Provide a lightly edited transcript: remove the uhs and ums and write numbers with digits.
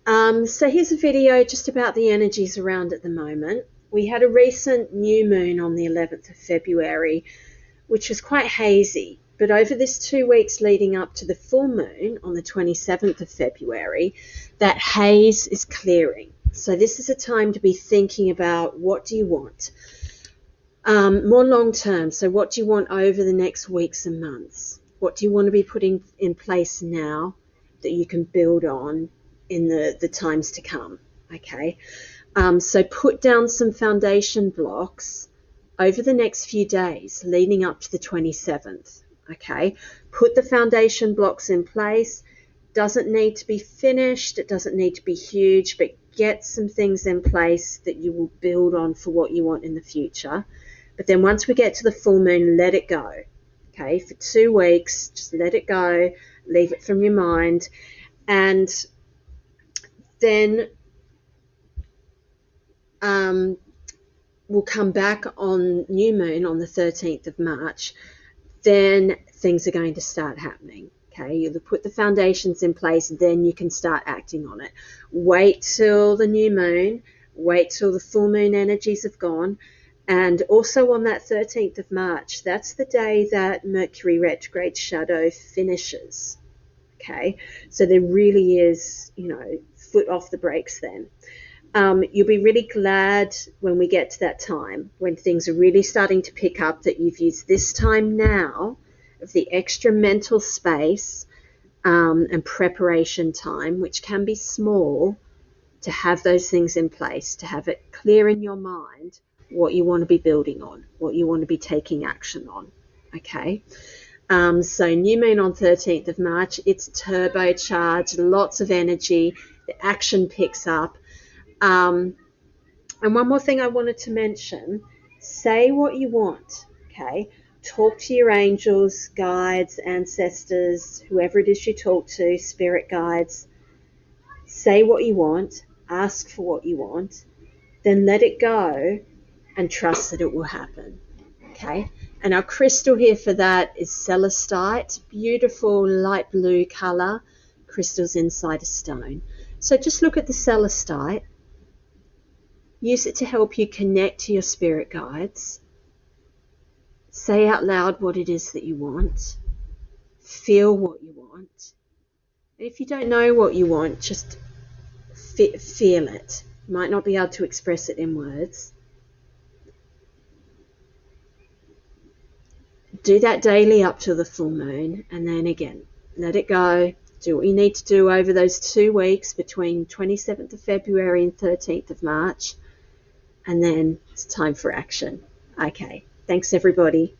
So here's a video just about the energies around at the moment. We had a recent new moon on the 11th of February, which was quite hazy. But over this 2 weeks leading up to the full moon on the 27th of February, that haze is clearing. So this is a time to be thinking about, what do you want? More long term. So what do you want over the next weeks and months? What do you want to be putting in place now that you can build on in the times to come? Okay. So put down some foundation blocks over the next few days leading up to the 27th. Okay. Put the foundation blocks in place. Doesn't need to be finished. It doesn't need to be huge, but get some things in place that you will build on for what you want in the future. But then once we get to the full moon, let it go. Okay, for 2 weeks, just let it go, leave it from your mind. And then we'll come back on new moon on the 13th of March. Then things are going to start happening. Okay, you'll put the foundations in place, then you can start acting on it. Wait till the new moon, wait till the full moon energies have gone. And also on that 13th of March, that's the day that Mercury retrograde shadow finishes. Okay, so there really is, foot off the brakes then. You'll be really glad when we get to that time, when things are really starting to pick up, that you've used this time now of the extra mental space and preparation time, which can be small, to have those things in place, to have it clear in your mind what you want to be building on, what you want to be taking action on. Okay. So new moon on 13th of March, it's turbocharged, lots of energy, the action picks up. And one more thing I wanted to mention, say what you want. Okay. Talk to your angels, guides, ancestors, whoever it is you talk to, spirit guides. Say what you want, ask for what you want, then let it go and trust that it will happen. Okay, and our crystal here for that is celestite, beautiful light blue color, crystals inside a stone. So just look at the celestite, use it to help you connect to your spirit guides. Say out loud what it is that you want. Feel what you want. And if you don't know what you want, just feel it. You might not be able to express it in words. Do that daily up to the full moon, and then again, let it go. Do what you need to do over those 2 weeks between 27th of February and 13th of March, and then it's time for action. Okay, thanks everybody.